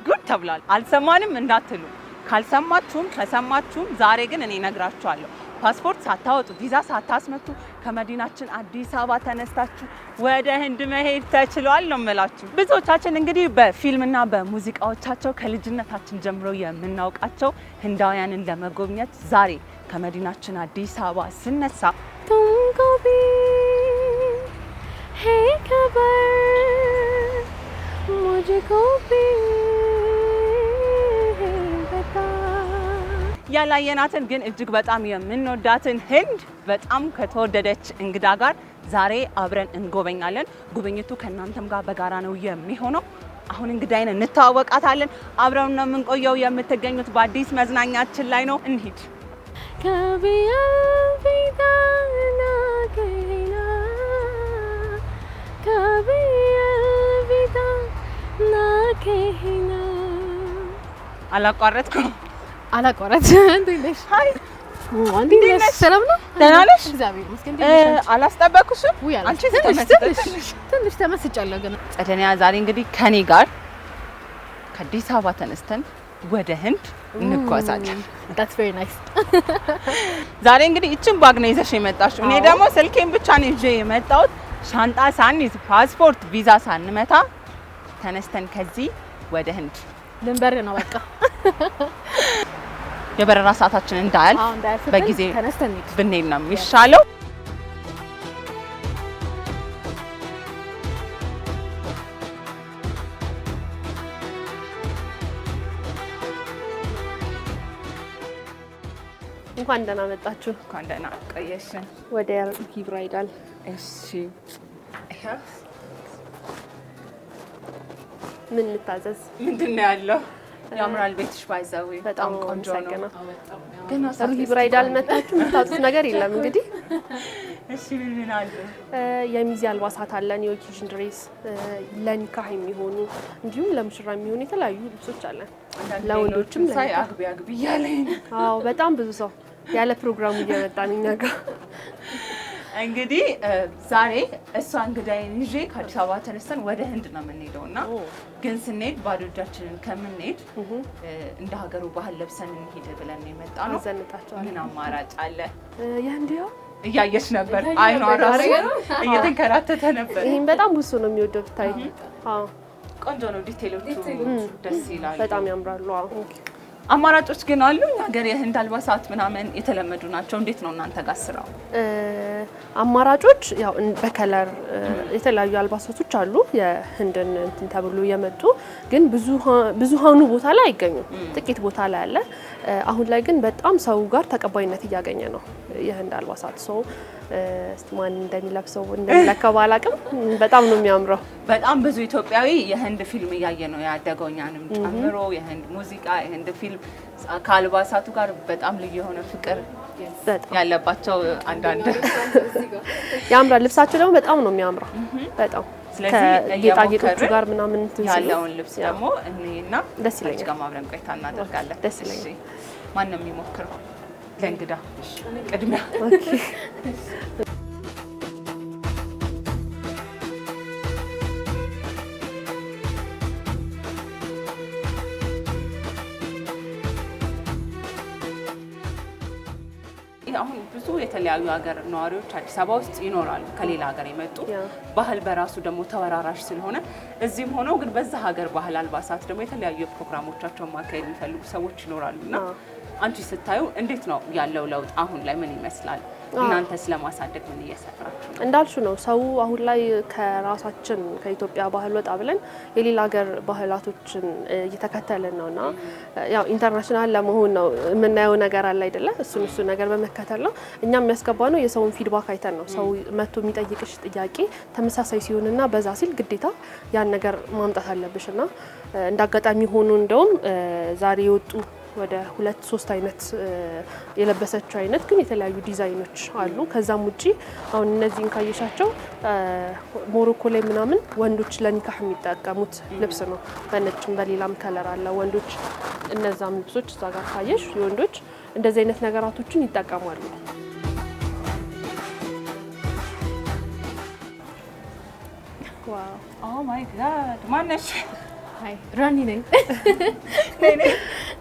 ጉድ ተብሏል። አልሰማንም እንዳትሉ፣ ካልሰማችሁም ከሰማችሁም ዛሬ ግን እኔ እነግራችኋለሁ። ፓስፖርት ሳታወጡ ቪዛ ሳታስመቱ ከመዲናችን አዲስ አበባ ተነስታችሁ ወደ ህንድ መሄድ ተችሏል ነው የምላችሁ። ብዙዎቻችን እንግዲህ በፊልምና በሙዚቃዎቻቸው ከልጅነታችን ጀምሮ የምናውቃቸው ህንዳውያንን ለመጎብኘት ዛሬ ከመዲናችን አዲስ አበባ ስነሳ ያላየናትን ግን እጅግ በጣም የምንወዳትን ህንድ በጣም ከተወደደች እንግዳ ጋር ዛሬ አብረን እንጎበኛለን። ጉብኝቱ ከእናንተም ጋር በጋራ ነው የሚሆነው። አሁን እንግዳይን እንተዋወቃታለን። አብረን ነው የምንቆየው። የምትገኙት በአዲስ መዝናኛችን ላይ ነው። እንሂድ። አላቋረጥኩም። እንዴት ሃይ ሰላም ነው? ደህና ነሽ? እግዚአብሔር ይመስገን። አላስጠበቅኩሽም? አንቺ ትንሽ ተመስጫለሁ። ግን ጸደኒያ ዛሬ እንግዲህ ከኔ ጋር ከአዲስ አበባ ተነስተን ወደ ህንድ እንጓዛለን። that's very nice። ዛሬ እንግዲህ እቺን ባግ ነው ይዘሽ የመጣሽው። እኔ ደግሞ ስልኬን ብቻ ነው ይዤ የመጣሁት። ሻንጣ ሳንይዝ ፓስፖርት ቪዛ ሳንመታ ተነስተን ከዚህ ወደ ህንድ ልንበር ነው በቃ። የበረራ ሰዓታችን እንዳያልፍ በጊዜ ተነስተን ብንሄድ ነው የሚሻለው። እንኳን ደህና መጣችሁ። እንኳን ደህና ቆየሽን። ወደ ሂብራይዳል። እሺ ምን ልታዘዝ? ምንድነው ያለው? ያምራል ቤትሽ ባይዘው በጣም ቆንጆ ነው። ግን ሂብራይዳል መጣችሁ የምታጡት ነገር የለም እንግዲህ። እሺ ምን አለ? የሚዜ አልባሳት አለን፣ የኦኬዥን ድሬስ፣ ለኒካህ የሚሆኑ እንዲሁም ለሙሽራ የሚሆኑ የተለያዩ ልብሶች አለን። ለወንዶችም ሳይ አግቢ እያለኝ። አዎ በጣም ብዙ ሰው ያለ ፕሮግራሙ እየመጣ ነው እኛ ጋር። እንግዲህ ዛሬ እሷ እንግዳዬን ይዤ ከአዲስ አበባ ተነስተን ወደ ህንድ ነው የምንሄደው እና ግን ስንሄድ ባዶ እጃችንን ከምንሄድ እንደ ሀገሩ ባህል ለብሰን እንሄድ ብለን ነው የመጣነው። ምን አማራጭ አለ? ያንዲያው እያየሽ ነበር፣ አይኗ ራሱ እየተንከራተተ ነበር። ይሄን በጣም ብዙ ነው የሚወደው ብታይ። አዎ ቆንጆ ነው፣ ዲቴይሎቹ ደስ ይላሉ፣ በጣም ያምራሉ። አዎ አማራጮች ግን አሉ። ሀገር የህንድ አልባሳት ምናምን የተለመዱ ናቸው። እንዴት ነው እናንተ ጋር ስራው? አማራጮች ያው በከለር የተለያዩ አልባሳቶች አሉ የህንድን እንትን ተብሎ የመጡ ግን ብዙሃኑ ቦታ ላይ አይገኙም። ጥቂት ቦታ ላይ አለ። አሁን ላይ ግን በጣም ሰው ጋር ተቀባይነት እያገኘ ነው የህንድ አልባሳት። ሰው ማን እንደሚለብሰው እንደሚለካው አላውቅም፣ በጣም ነው የሚያምረው። በጣም ብዙ ኢትዮጵያዊ የህንድ ፊልም እያየ ነው ያደገው፣ እኛንም ጨምሮ። የህንድ ሙዚቃ፣ የህንድ ፊልም ከአልባሳቱ ጋር በጣም ልዩ የሆነ ፍቅር ያለባቸው አንዳንድ ያምራል። ልብሳቸው ደግሞ በጣም ነው የሚያምረው በጣም። ስለዚህ ከጌጣጌጦቹ ጋር ምናምን ያለውን ልብስ ደግሞ እኔና ደስ ይለኛል ጋር አብረን ቆይታ እናደርጋለን። ደስ ይለኛል። ማን ነው የሚሞክረው? ለእንግዳ ቅድሚያ አሁን ብዙ የተለያዩ ሀገር ነዋሪዎች አዲስ አበባ ውስጥ ይኖራሉ፣ ከሌላ ሀገር የመጡ። ባህል በራሱ ደግሞ ተወራራሽ ስለሆነ እዚህም ሆነው ግን በዛ ሀገር ባህል አልባሳት ደግሞ የተለያዩ ፕሮግራሞቻቸውን ማካሄድ የሚፈልጉ ሰዎች ይኖራሉና አንቺ ስታዩ እንዴት ነው ያለው ለውጥ? አሁን ላይ ምን ይመስላል? እናንተ ስለማሳደግ ምን እየሰራችሁ ነው? እንዳልሹ ነው ሰው አሁን ላይ ከራሳችን ከኢትዮጵያ ባህል ወጣ ብለን የሌላ ሀገር ባህላቶችን እየተከተልን ነውና ያው ኢንተርናሽናል ለመሆን ነው የምናየው ነገር አለ አይደለ? እሱ ነገር በመከተል ነው። እኛም የሚያስገባ ነው የሰውን ፊድባክ አይተን ነው። ሰው መጥቶ የሚጠይቅሽ ጥያቄ ተመሳሳይ ሲሆንና በዛ ሲል ግዴታ ያን ነገር ማምጣት አለብሽና እንዳጋጣሚ ሆኖ እንደውም ዛሬ የወጡ ወደ 2-3 አይነት የለበሰችው አይነት ግን የተለያዩ ዲዛይኖች አሉ። ከዛም ውጪ አሁን እነዚህን ካየሻቸው ሞሮኮ ላይ ምናምን ወንዶች ለኒካህ የሚጠቀሙት ልብስ ነው። በነጭም በሌላም ከለር አለ ወንዶች። እነዛም ልብሶች እዛ ጋር ካየሽ የወንዶች እንደዚህ አይነት ነገራቶችን ይጠቀማሉ። ዋው ኦ ማይ ጋድ ማነሽ? አይ ራኒ ነኝ።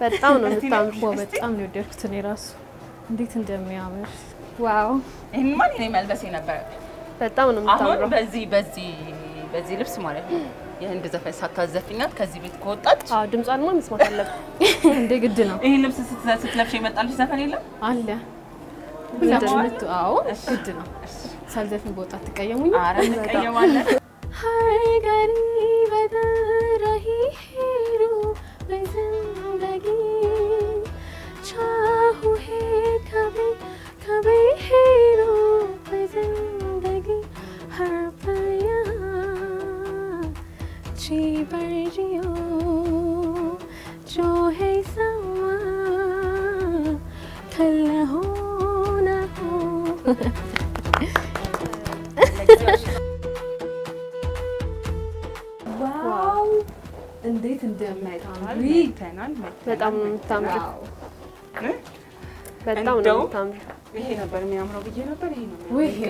በጣም ነው የምታምሩ። በጣም ነው የወደድኩት እኔ ራሱ እንዴት እንደሚያምር ዋው። ይሄን ማን እኔ መልበሴ ነበር። በጣም ነው የምታምሩ። አሁን በዚህ ልብስ ማለት ነው የህንድ ዘፈን ሳታዘፍኛት ከዚህ ቤት ከወጣች ድምጿንማ መስማት አለብን እንደ ግድ ነው። ይሄን ልብስ ስትለብሽ የመጣልሽ ዘፈን የለም አለ ሁላችሁም? አዎ ግድ ነው። ሳልዘፍን በወጣት ትቀየሙኝ? ኧረ እንቀየማለን። हर घड़ी बदल रही है रूह मैं जिंदगी चाहू है कभी कभी है रूह मैं जिंदगी हर पल यहाँ जी भर जियो जो है समा कल हो ना हो እንዴት እንደምታምሪ በጣም ነው የምታምሪ። በጣም ነው የምታምሪ። ይሄ ነበር የሚያምረው ብዬ ነበር። ይሄ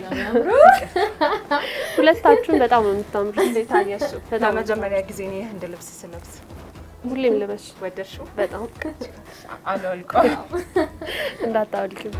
ነው የሚያምረው። ሁለታችሁም በጣም ነው የምታምሪ። እንዴት አየሽው? ለመጀመሪያ ጊዜ ነው የህንድ ልብስ ስለብስ። ሁሌም ልበሽ። ወደድሽው? በጣም አልወልቀው እንዳታወልቂው።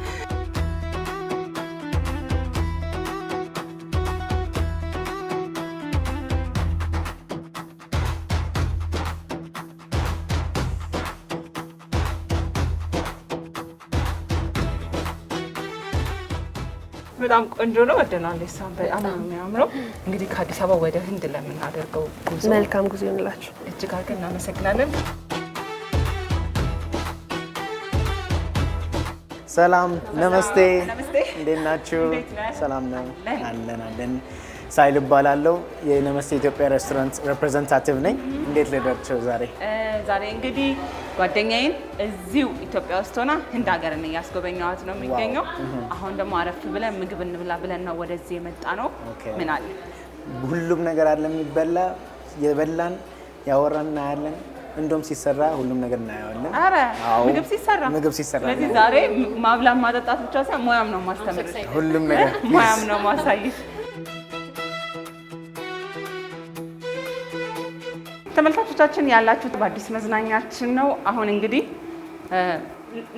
በጣም ቆንጆ ነው። ወደናል። እሷም በጣም ነው የሚያምረው። እንግዲህ ከአዲስ አበባ ወደ ህንድ ለምናደርገው ጉዞ መልካም ጉዞ ይሁንላችሁ። እጅግ አድርገን እናመሰግናለን። ሰላም ነመስቴ፣ እንዴት ናችሁ? ሰላም ነው አለን። ሳይል እባላለሁ የነመስቴ ኢትዮጵያ ሬስቶራንት ሪፕሬዘንታቲቭ ነኝ። እንዴት ልደርቸው ዛሬ እንግዲህ ጓደኛዬን እዚሁ ኢትዮጵያ ውስጥ ሆና ህንድ ሀገርን እያስጎበኘኋት ነው የሚገኘው። አሁን ደግሞ አረፍ ብለን ምግብ እንብላ ብለን ነው ወደዚህ የመጣ ነው። ምን አለ? ሁሉም ነገር አለ የሚበላ የበላን ያወራን እናያለን። እንደውም ሲሰራ ሁሉም ነገር እናየዋለን። አረ ምግብ ሲሰራ ስለዚህ ዛሬ ማብላት ማጠጣት ብቻ ሳይሆን ሙያም ነው ማስተምር። ሁሉም ነገር ሙያም ነው ማሳየት። ተመልካቾቻችን ያላችሁት በአዲስ መዝናኛችን ነው። አሁን እንግዲህ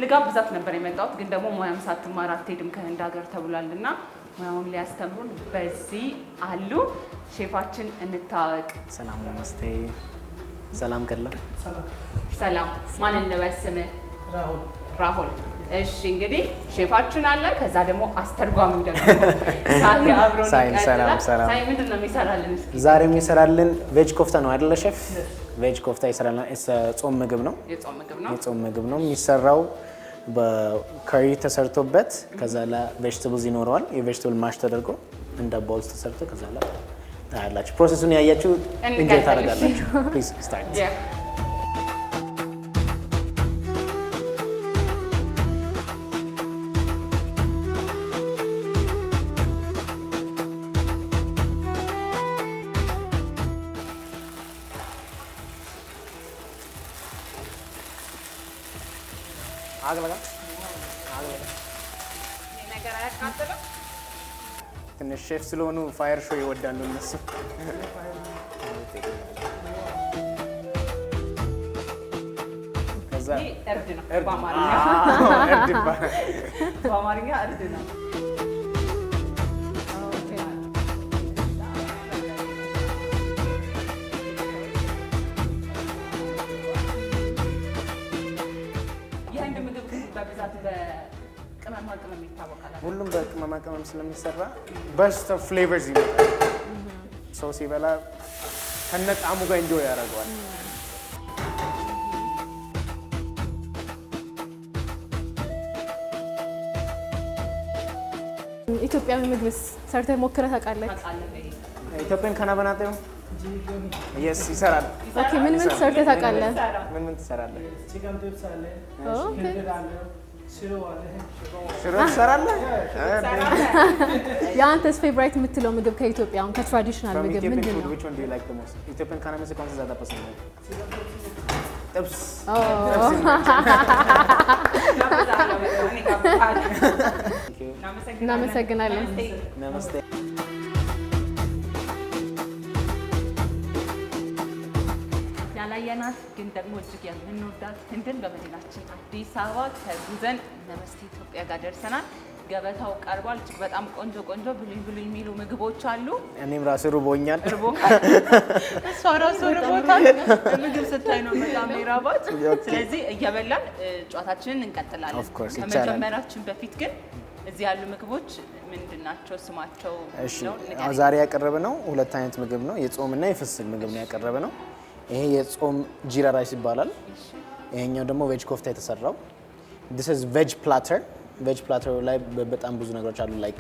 ልጋብዛት ነበር የመጣሁት፣ ግን ደግሞ ሙያም ሳትማር አትሄድም ከህንድ ሀገር ተብሏልና ሙያውን ሊያስተምሩን በዚህ አሉ። ሼፋችን እንታወቅ። ሰላም ነመስቴ። ሰላም ከላ። ሰላም። ማን እንደበስምህ? ራሁል። እሺ እንግዲህ ሼፋችን አለ፣ ከዛ ደግሞ አስተርጓሚው ደግሞ ሳይ አብሮን ይቀጥላል። ሳይ ምንድን ነው የሚሰራልን? ዛሬ የሚሰራልን ቬጅ ኮፍታ ነው አይደለ ሼፍ? ቬጅ ኮፍታ ይሰራልና ጾም ምግብ ነው። የጾም ምግብ ነው የሚሰራው በከሪ ተሰርቶበት ከዛ ላይ ቬጅታብልስ ይኖረዋል። የቬጅታብል ማሽ ተደርጎ እንደ ቦልስ ተሰርቶ ከዛ ላይ ታያላችሁ። ፕሮሰሱን ያያችሁ እንጆይ ታደርጋላችሁ። ፕሊዝ ስታርት። ትንሽ ሼፍ ስለሆኑ ፋየር ሾው ይወዳሉ እነሱ። ከዛ እርድ ነው በአማርኛ እርድ ነው። የህንድ ምግብ በብዛት በቅመማ ቅመም ይታወቃል። ሁሉም በቅመማ ቅመም ስለሚሰራ በስተ ፍሌቨርስ ይመጣል። ሰው ሲበላ ከነጣዕሙ ጋር እንጆይ ያደርገዋል። ኢትዮጵያዊ ምግብስ ሰርተህ ሞክረህ ታውቃለህ? ኢትዮጵያን ካና በናጠው የስ ይሰራል። ኦኬ ምን ሰርተህ ታውቃለህ? ምን ትሰራለህ? ኦኬ ሽሮ ትሰራለህ? የአንተስ ፌቨራይት የምትለው ምግብ ከኢትዮጵያ አሁን ከትራዲሽናል ምግብ ምንድን ነው? ኢትዮጵያን ካና መስ ኮንሰ ዛታ ፐርሰንት ጥብስ። እናመሰግናለን። ነመስቴ። ያለናት ግን ደግሞ እጅግ የምንወዳት ህንድን በመዲናችን አዲስ አበባ ተጉዘን ነመስቴ ኢትዮጵያ ጋር ደርሰናል። ገበታው ቀርቧል። እጅግ በጣም ቆንጆ ቆንጆ ብሉኝ ብሉኝ የሚሉ ምግቦች አሉ። እኔም ራሴ ርቦኛል። እሷ ራሱ ርቦታል። ምግብ ስታይ ነው በጣም የራባት። ስለዚህ እየበላን ጨዋታችንን እንቀጥላለን። ከመጀመራችን በፊት ግን እዚህ ያሉ ምግቦች ምንድናቸው? ስማቸው ነው? ዛሬ ያቀረብነው ሁለት አይነት ምግብ ነው። የጾምና የፍስክ ምግብ ነው ያቀረብነው። ይሄ የጾም ጂራ ራይስ ይባላል። ይሄኛው ደግሞ ቬጅ ኮፍታ የተሰራው this is veg platter ቬጅ ፕላተር ላይ በጣም ብዙ ነገሮች አሉ። ላይክ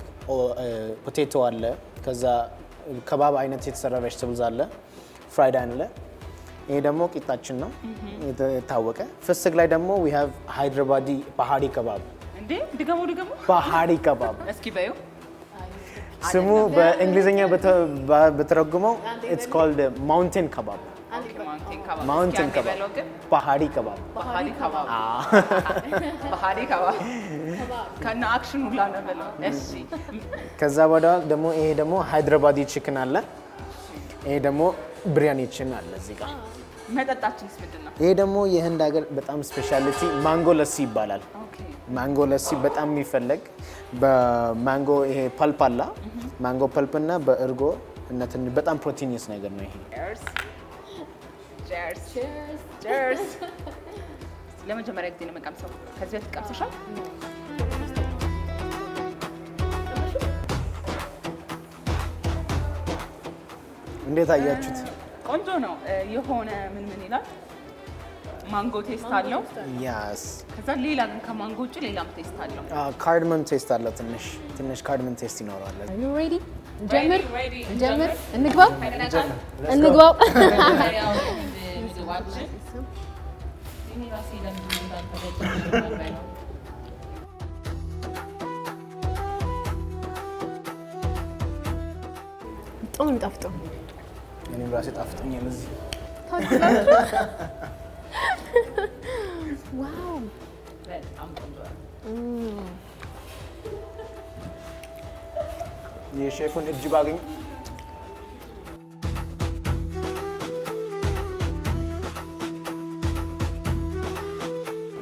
ፖቴቶ አለ፣ ከዛ ከባብ አይነት የተሰራ ቬጅተብልስ አለ፣ ፍራይድ አለ። ይሄ ደግሞ ቂጣችን ነው የታወቀ። ፍስክ ላይ ደግሞ we have ሃይድራባዲ ባህሪ ከባብ። እንዴ ድገሙ ባህሪ ከባብ እስኪ በዩ ስሙ በእንግሊዝኛ በተረጉመው it's called mountain kebab ማውንቴን ከባብ ባህሪ ከባብ ባህሪ ከባብ ከና አክሽን ሁላ ነው በለው። እሺ ከዛ በኋላ ደግሞ ይሄ ደግሞ ሃይድራባዲ ቺክን አለ። ይሄ ደግሞ ብሪያኒ ቺክን አለ እዚህ ጋር። መጠጣችንስ ምንድን ነው? ይሄ ደግሞ የህንድ ሀገር በጣም ስፔሻሊቲ ማንጎ ለሲ ይባላል። ማንጎ ለሲ በጣም የሚፈለግ በማንጎ ይሄ ፐልፕ አለ። ማንጎ ፐልፕ እና በእርጎ እና በጣም ፕሮቲኒየስ ነገር ነው ይሄ። cheers ለመጀመሪያ ጊዜ ነው የምቀምሰው። ከዚህ በፊት ቀምሰሻል? እንዴት አያችሁት? ቆንጆ ነው። የሆነ ምን ይላል? ማንጎ ቴስት አለው። ያስ ከዛ ሌላ ግን ከማንጎ ውጭ ሌላም ቴስት አለው። ካርድመም ቴስት አለው። ትንሽ ካርድመም ቴስት ይኖረዋል። ሬዲ ጀምር እንግባው። በጣም የሚጣፍጠው እኔም ራሴ ጣፍጦኛል እዚህ። ዋው የሼፉን እጅ ባገኝ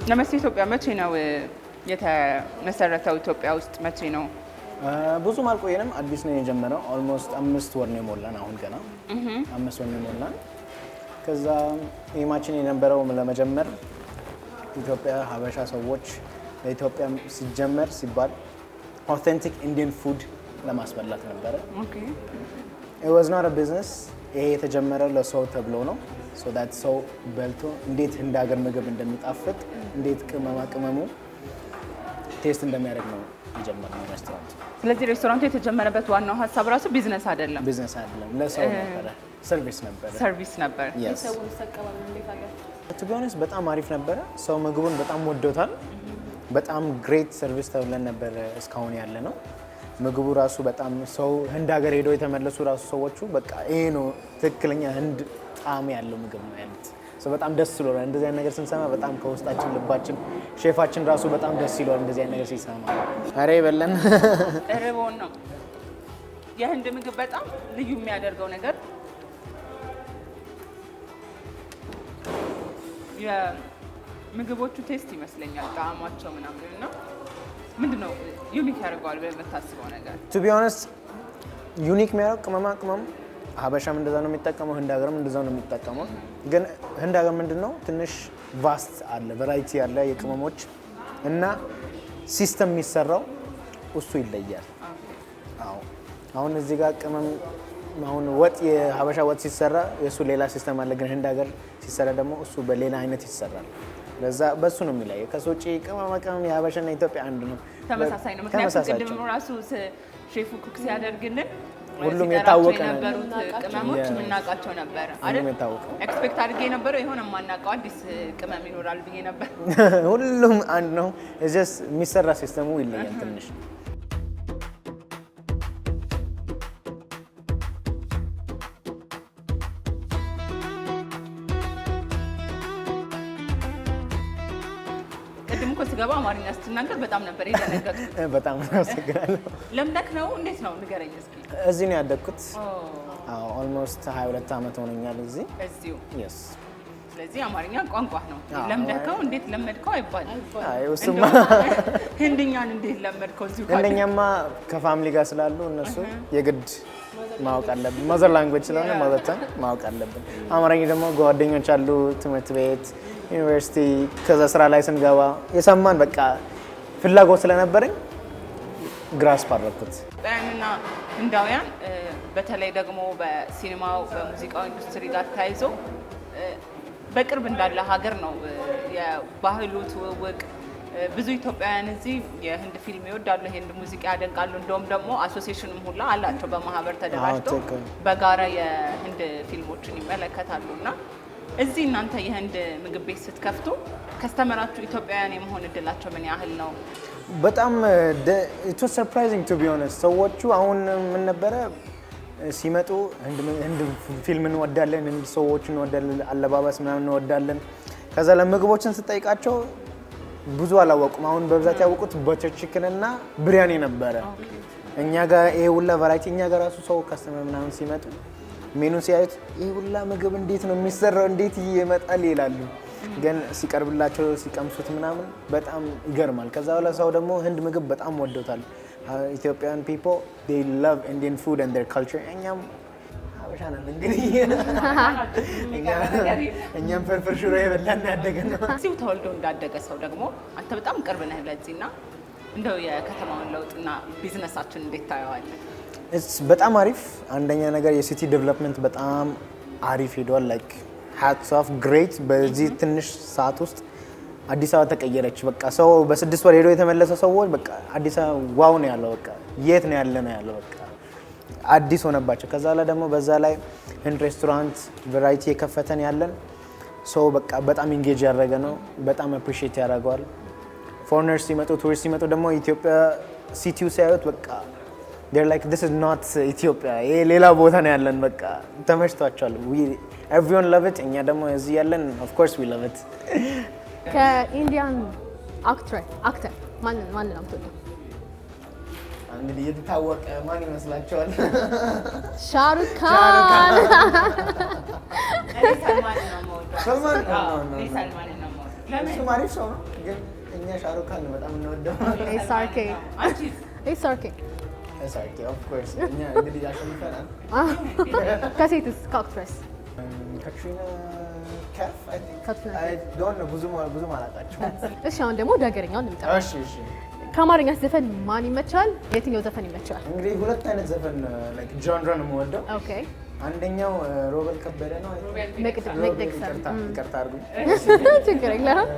ነመስቴ ኢትዮጵያ መቼ ነው የተመሰረተው? ኢትዮጵያ ውስጥ መቼ ነው? ብዙም አልቆየንም። አዲስ ነው የጀመረው። ኦልሞስት 5 ወር ነው የሞላን። አሁን ገና 5 ወር ነው የሞላን። ከዛ ኤማችን የነበረው ለመጀመር ኢትዮጵያ ሀበሻ ሰዎች ለኢትዮጵያ ሲጀመር ሲባል አውተንቲክ ኢንዲያን ፉድ ለማስበላት ነበረ። it was not a business። ይሄ የተጀመረው ለሰው ተብሎ ነው። so that ሰው በልቶ እንዴት ህንድ ሀገር ምግብ እንደሚጣፍጥ እንዴት ቅመሙ ቴስት እንደሚያደርግ ነው የጀመርነው ሬስቶራንት። ስለዚህ ሬስቶራንቱ የተጀመረበት ዋናው ሀሳብ ራሱ ቢዝነስ አይደለም፣ ለሰው ነበረ፣ ሰርቪስ ነበር። to be honest በጣም አሪፍ ነበረ። ሰው ምግቡን በጣም ወዶታል። በጣም ግሬት ሰርቪስ ተብለን ነበረ እስካሁን ያለ ነው። ምግቡ ራሱ በጣም ሰው ህንድ ሀገር ሄዶ የተመለሱ ራሱ ሰዎቹ በቃ ይሄ ነው ትክክለኛ ህንድ ጣዕም ያለው ምግብ ነው ያሉት። በጣም ደስ ይሎናል እንደዚህ አይነት ነገር ስንሰማ። በጣም ከውስጣችን ልባችን ሼፋችን ራሱ በጣም ደስ ይሏል እንደዚህ አይነት ነገር ሲሰማ። አሬ በለን ርቦን ነው። የህንድ ምግብ በጣም ልዩ የሚያደርገው ነገር የምግቦቹ ቴስት ይመስለኛል፣ ጣዕማቸው ምናምን እና ምንድነው ዩኒክ ያደርገዋል ብለህ የምታስበው ነገር? to be honest ዩኒክ የሚያደርገው ቅመማ ቅመም ሀበሻም እንደዛ ነው የሚጠቀመው፣ ህንድ ሀገርም እንደዛ ነው የሚጠቀመው። ግን ህንድ ሀገር ምንድነው ትንሽ ቫስት አለ፣ ቫራይቲ አለ የቅመሞች እና ሲስተም የሚሰራው እሱ ይለያል። አሁን እዚህ ጋር ቅመም አሁን ወጥ የሀበሻ ወጥ ሲሰራ የእሱ ሌላ ሲስተም አለ፣ ግን ህንድ ሀገር ሲሰራ ደግሞ እሱ በሌላ አይነት ይሰራል። ለዛ በሱ ነው የሚለየው። ከሶጪ ቅመማ ቅመም የሀበሻና ኢትዮጵያ አንድ ነው፣ ተመሳሳይ ነው። ምክንያቱም ቅድም ራሱ ሼፉ ኩክ ሲያደርግልን ሁሉም የታወቀ ነበሩት ቅመሞች የምናውቃቸው ነበር አይደል? ኤክስፔክት አድርጌ የነበረው የሆነ የማናውቀው አዲስ ቅመም ይኖራል ብዬ ነበር። ሁሉም አንድ ነው፣ ጀስት የሚሰራ ሲስተሙ ይለያል ትንሽ። ስገባ አማርኛ ስትናገር በጣም ነበር የደነገጥኩት። በጣም አመሰግናለሁ። ለምደክ ነው? እንዴት ነው ንገረኝ እስኪ። እዚህ ነው ያደግኩት። ኦልሞስት 22 ዓመት ሆነኛል እዚህ። እዚሁ? yes ስለዚህ አማርኛ ቋንቋ ነው። ለምደከው እንዴት ለመድከው አይባልም። አይ እሱማ ህንድኛን እንዴት ለመድከው? እዚሁ ካለ ህንደኛማ ከፋሚሊ ጋር ስላሉ እነሱ የግድ ማወቅ አለብን። ማዘር ላንጉዌጅ ስለሆነ ማለትም ማወቅ አለብን። አማርኛ ደግሞ ጓደኞች አሉ ትምህርት ቤት፣ ዩኒቨርሲቲ፣ ከዛ ስራ ላይ ስንገባ የሰማን በቃ ፍላጎት ስለነበረኝ ግራስፕ አደረኩት። ኢትዮጵያውያንና ህንዳውያን በተለይ ደግሞ በሲኒማው በሙዚቃው ኢንዱስትሪ ጋር ተያይዞ በቅርብ እንዳለ ሀገር ነው የባህሉ ትውውቅ። ብዙ ኢትዮጵያውያን እዚህ የህንድ ፊልም ይወዳሉ፣ የህንድ ሙዚቃ ያደንቃሉ። እንደውም ደግሞ አሶሲዬሽንም ሁላ አላቸው። በማህበር ተደራጅተው በጋራ የህንድ ፊልሞችን ይመለከታሉ። እና እዚህ እናንተ የህንድ ምግብ ቤት ስትከፍቱ ከስተመራችሁ ኢትዮጵያውያን የመሆን እድላቸው ምን ያህል ነው? በጣም ኢት ዋዝ ሰርፕራይዚንግ ቱ ቢ ኦነስት። ሰዎቹ አሁን ምን ነበረ ሲመጡ ህንድ ፊልም እንወዳለን፣ ህንድ ሰዎች እንወዳለን፣ አለባበስ ምናምን እንወዳለን። ከዛ ለምግቦችን ስጠይቃቸው ብዙ አላወቁም። አሁን በብዛት ያወቁት በተር ቺክን እና ብሪያኒ ነበረ። እኛ ጋር ይሄ ሁላ ቫራይቲ እኛ ጋር ራሱ ሰው ከስተመር ምናምን ሲመጡ ሜኑ ሲያዩት ይሄ ሁላ ምግብ እንዴት ነው የሚሰራው እንዴት ይመጣል ይላሉ። ግን ሲቀርብላቸው ሲቀምሱት ምናምን በጣም ይገርማል። ከዛ በኋላ ሰው ደግሞ ህንድ ምግብ በጣም ወዶታል። ኢትዮጵያን people they love Indian food and their culture። እኛም ሀበሻ ነን እንግዲህ እኛም ፍርፍር ሽሮ የበላን ያደገን ነው። እዚሁ ተወልዶ እንዳደገ ሰው ደግሞ አንተ በጣም ቅርብ ነህ ለዚህና እንደው የከተማውን ለውጥና ቢዝነሳችን እንዴት ታየዋለህ? በጣም አሪፍ። አንደኛ ነገር የሲቲ ዴቨሎፕመንት በጣም አሪፍ ሄዷል። ላይክ ሃትስ ኦፍ ግሬት። በዚህ ትንሽ ሰዓት ውስጥ አዲስ አበባ ተቀየረች። በቃ ሰው በ6 ወር ሄዶ የተመለሰ ሰዎች በቃ አዲስ አበባ ዋው ነው ያለው። በቃ የት ነው ያለ ነው ያለው። በቃ አዲስ ሆነባቸው። ከዛ ላይ ደግሞ በዛ ላይ ህንድ ሬስቶራንት ቫራይቲ የከፈተን ያለን ሰው በቃ በጣም ኢንጌጅ ያደረገ ነው። በጣም አፕሪሺየት ያደርገዋል። ፎሬነርስ ሲመጡ ቱሪስት ሲመጡ ደግሞ ኢትዮጵያ ሲቲው ሲያዩት በቃ they're like this is not Ethiopia ይሄ ሌላ ቦታ ነው ያለን። በቃ ተመችቷቸዋል። everyone love it። እኛ ደግሞ እዚህ ያለን of course we love it። ከኢንዲያን አክተር ማንን ነው የምትወደው? እንግዲህ የታወቀ ማን ይመስላችኋል? ሻሩክ ካን። ሰልማን ነው። እሱም አሪፍ ሰው ነው፣ ግን እኛ ሻሩክ ካን በጣም እንወደው። ኤስአርኬ of course እኛ እንግዲህ ያሸንፈናል። ከሴትስ ከአክትረስ ካትሪና ካፍ ካትሪና I don't know ብዙ አላውቃቸውም። እሺ አሁን ደግሞ ወደ ሀገረኛው እንምጣ። እሺ ከአማርኛ ዘፈን ማን ይመቻል? የትኛው ዘፈን ይመቻል? እንግዲህ ሁለት አይነት ዘፈን ላይክ ጆንራ ነው የምወደው። ኦኬ አንደኛው ሮቤል ከበደ ነው። ይቅርታ አድርጉኝ። ችግር የለውም።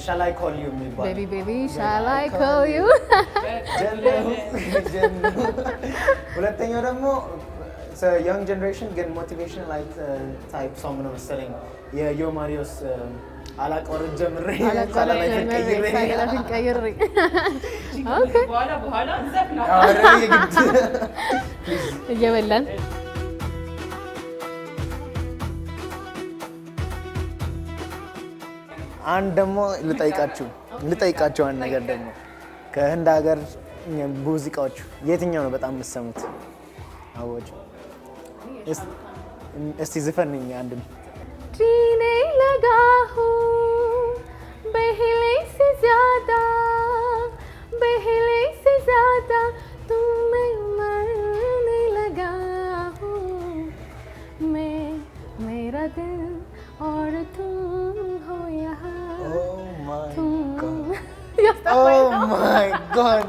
Shall I call you የሚባል ቤቢ shall I call you። ሁለተኛው ደግሞ young generation ግን motivation type song ነው መሰለኝ የዮ ማሪዮስ አላቆርጥ ጀምሬ ሳላላይፍን ቀይሬ ኦኬ በኋላ ዘፍና እየበላን አንድ ደግሞ ልጠይቃቸው አንድ ነገር ደግሞ ከህንድ ሀገር ሙዚቃዎች የትኛው ነው በጣም የምትሰሙት? አወጭ እስቲ ዝፈንኝ አንድ ነው። जीने लगा हूँ पहले से ज़्यादा तुम्हें मरने लगा हूँ मैं मेरा दिल और तुम हो यहाँ Oh my God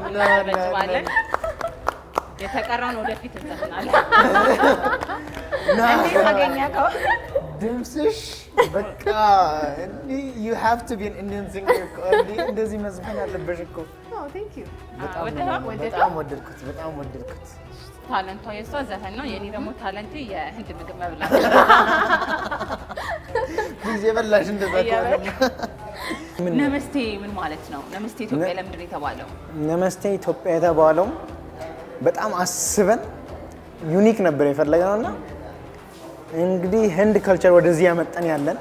የተቀረውን ወደፊት እንዘፍናለን። እንዴት አገኘኸው? ድምፅሽ በቃ you have to be an Indian singer እንደዚህ መዝፈን አለብሽ እኮ። በጣም ወደድኩት። ታለንቷ የእሷ ዘፈን ነው፣ የኔ ደግሞ ታለንቴ የህንድ ምግብ መብላት። ጊዜ በላሽ እንደዛ ከሆነ ነመስቴ ምን ማለት ነው? ነመስቴ ኢትዮጵያ ለምንድን ነው የተባለው? ነመስቴ ኢትዮጵያ የተባለው በጣም አስበን ዩኒክ ነበር የፈለግነው እና እንግዲህ ህንድ ካልቸር ወደዚህ ያመጣን ያለን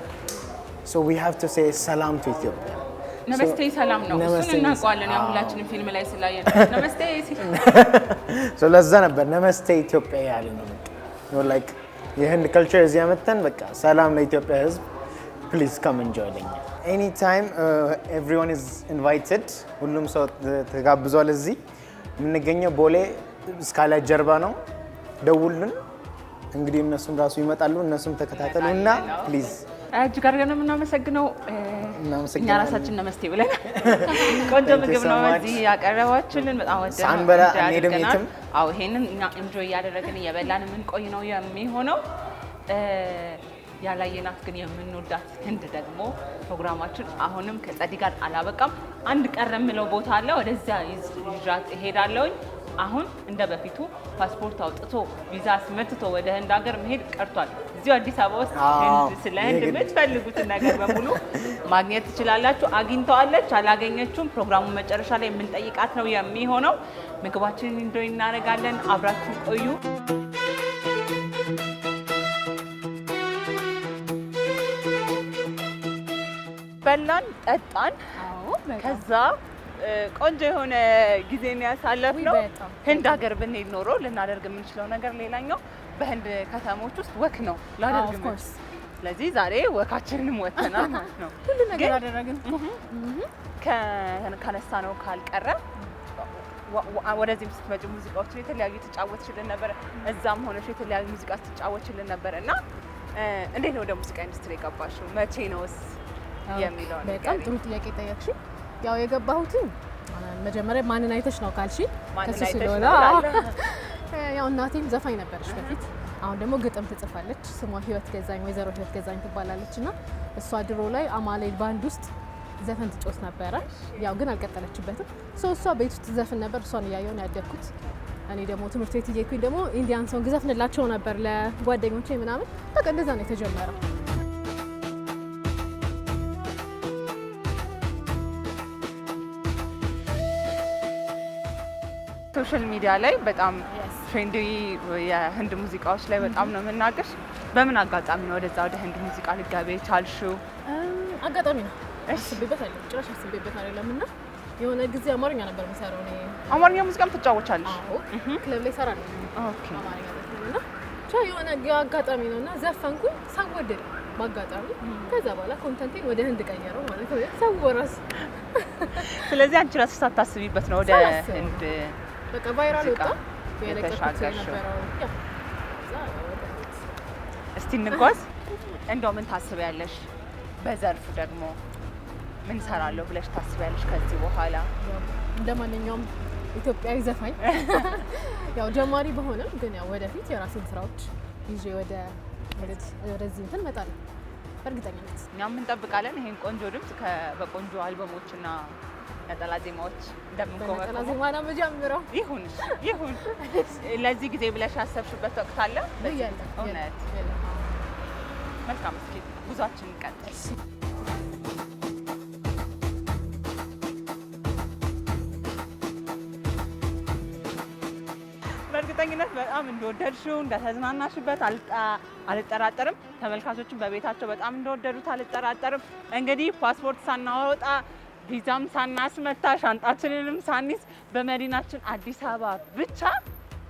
so we have to say ሰላም to Ethiopia። ነመስቴ ሰላም ነው፣ እሱን እናውቀዋለን። ያው ሁላችንም ፊልም ላይ ስላየን ነመስቴ so ለዛ ነበር ነመስቴ ኢትዮጵያ ያለ ነው። ላይክ የህንድ ካልቸር እዚህ ያመጣን በቃ ሰላም ለኢትዮጵያ ህዝብ ፕሊዝ ካም ኤንጆይ ለኛ ኤኒ ታይም ኤቭሪዋን ኢዝ ኢንቫይትድ። ሁሉም ሰው ተጋብዟል። እዚህ የምንገኘው ቦሌ ስካይላይት ጀርባ ነው። ደውሉን። እንግዲህ እነሱም ራሱ ይመጣሉ። እነሱም ተከታተሉ እና ፕሊዝ እጅግ አድርገን ነው የምናመሰግነው። እኛ ራሳችን ነመስቴ ብለን ቆንጆ ምግብ ነው እዚህ ያቀረባችሁልን። በጣም ወደናል። ሳንበላ እንሄድም የትም። አዎ ይሄንን እኛ ኢንጆይ እያደረግን እየበላን የምንቆይ ነው የሚሆነው። ያላየናት ግን የምንወዳት ህንድ ደግሞ ፕሮግራማችን አሁንም ከጸዲ ጋር አላበቃም። አንድ ቀረ የምለው ቦታ አለ። ወደዚያ ይዣት እሄዳለሁኝ። አሁን እንደ በፊቱ ፓስፖርት አውጥቶ ቪዛ አስመትቶ ወደ ህንድ ሀገር መሄድ ቀርቷል። እዚሁ አዲስ አበባ ውስጥ ስለ ህንድ የምትፈልጉትን ነገር በሙሉ ማግኘት ትችላላችሁ። አግኝተዋለች፣ አላገኘችውም። ፕሮግራሙን መጨረሻ ላይ የምንጠይቃት ነው የሚሆነው። ምግባችንን ኢንጆይ እናደርጋለን። አብራችሁ ቆዩ። በላን ጠጣን። ከዛ ቆንጆ የሆነ ጊዜን ያሳለፍነው። ህንድ ሀገር ብንሄድ ኖሮ ልናደርግ የምንችለው ነገር ሌላኛው በህንድ ከተሞች ውስጥ ወክ ነው ላደርግ የምንችለው። ስለዚህ ዛሬ ወካችንንም ወተናል ማለት ነው። ሁሉ ነገር አደረግን። ከነሳ ነው ካልቀረ ወደዚህም ስትመጪ ሙዚቃዎችን የተለያዩ ተጫወትሽልን ነበር። እዛም ሆነሽ የተለያዩ ሙዚቃ ተጫወትሽልን ነበር እና እንዴት ነው ወደ ሙዚቃ ኢንዱስትሪ የገባሽው? መቼ ነውስ የሚለው ነገር? በጣም ጥሩ ጥያቄ ጠየቅሽኝ። ያው የገባሁትን መጀመሪያ ማንን አይተሽ ነው ካልሽ ከሱ ስለሆነ ያው እናቴም ዘፋኝ ነበረች በፊት። አሁን ደግሞ ግጥም ትጽፋለች። ስሟ ህይወት ገዛኝ፣ ወይዘሮ ህይወት ገዛኝ ትባላለች እና እሷ ድሮ ላይ አማሌል ባንድ ውስጥ ዘፈን ትጮት ነበረ። ያው ግን አልቀጠለችበትም። እሷ ቤት ውስጥ ዘፍን ነበር። እሷን እያየሁ ነው ያደግኩት። እኔ ደግሞ ትምህርት ቤት እየሄድኩኝ ደግሞ ኢንዲያን ሶንግ ዘፍንላቸው ነበር ለጓደኞቼ ምናምን። በቃ እንደዛ ነው የተጀመረው። ሶሻል ሚዲያ ላይ በጣም ትሬንዲ የህንድ ሙዚቃዎች ላይ በጣም ነው የምናገርሽ። በምን አጋጣሚ ነው ወደዛ ወደ ህንድ ሙዚቃ ልትገቢ የቻልሽው? አጋጣሚ ነው። አስቤበት አይደለም፣ ጭራሽ አስቤበት አይደለም። እና የሆነ ጊዜ አማርኛ ነበር የምሰራው እኔ። አማርኛ ሙዚቃም ትጫወቻለሽ? አዎ፣ ክለብ ላይ እሰራለሁ። ኦኬ። አማርኛ ዘፈን እና የሆነ አጋጣሚ ነውና ዘፈንኩኝ፣ ሰው ወደደ በአጋጣሚ። ከዛ በኋላ ኮንተንቴን ወደ ህንድ ቀየረው ማለት ነው ሰው ራስ። ስለዚህ አንቺ ራስሽ ሳታስቢበት ነው ወደ ህንድ በቃ ቫይራል ወጣ የለቀኩት የነበረው። እስቲ እንጓዝ። እንደው ምን ታስቢያለሽ? በዘርፉ ደግሞ ምን ሰራለሁ ብለሽ ታስቢያለሽ ከዚህ በኋላ? እንደማንኛውም ኢትዮጵያዊ ዘፋኝ ያው ጀማሪ በሆነም ግን ያው ወደፊት የራሴን ስራዎች ይዤ ወደዚህ እንትን እመጣለሁ በእርግጠኝነት። እኛም እንጠብቃለን ይሄን ቆንጆ ድምጽ በቆንጆ አልበሞችና ነጠላ ዜማዎች እንደምንቆመው። ነጠላ ዜማ ነው የምጀምረው። ይሁን። ለዚህ ጊዜ ብለሽ ያሰብሽበት ወቅት አለ? እውነት? መልካም። እስኪ ጉዟችን እንቀጥል። በእርግጠኝነት በጣም እንደወደድሽው እንደተዝናናሽበት አልጠራጠርም። ተመልካቾችን በቤታቸው በጣም እንደወደዱት አልጠራጠርም። እንግዲህ ፓስፖርት ሳናወጣ ቪዛም ሳናስመታ ሻንጣችንንም ሳንይዝ በመዲናችን አዲስ አበባ ብቻ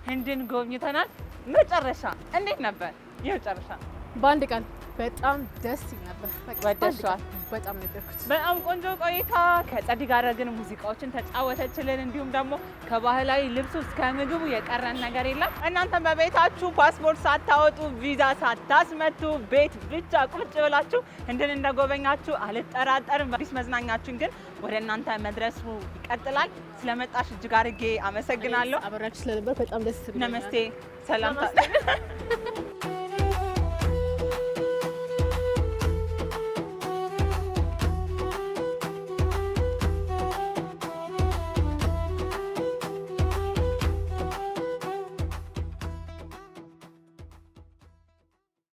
ህንድን ጎብኝተናል። መጨረሻ እንዴት ነበር? የመጨረሻ በአንድ ቀን በጣም ደስ ይል ነበር። ወደድሽዋል? በጣም ነበርኩት። በጣም ቆንጆ ቆይታ ከጸዲ ጋር ግን ሙዚቃዎችን ተጫወተችልን። እንዲሁም ደግሞ ከባህላዊ ልብሱ እስከ ምግቡ የቀረን ነገር የለም። እናንተም በቤታችሁ ፓስፖርት ሳታወጡ ቪዛ ሳታስመቱ ቤት ብቻ ቁጭ ብላችሁ ህንድን እንደጎበኛችሁ አልጠራጠርም። አዲስ መዝናኛችን ግን ወደ እናንተ መድረሱ ይቀጥላል። ስለመጣሽ እጅግ አድርጌ አመሰግናለሁ። አብራችሁ ስለነበር በጣም ደስ ብሎኛል። ነመስቴ። ሰላም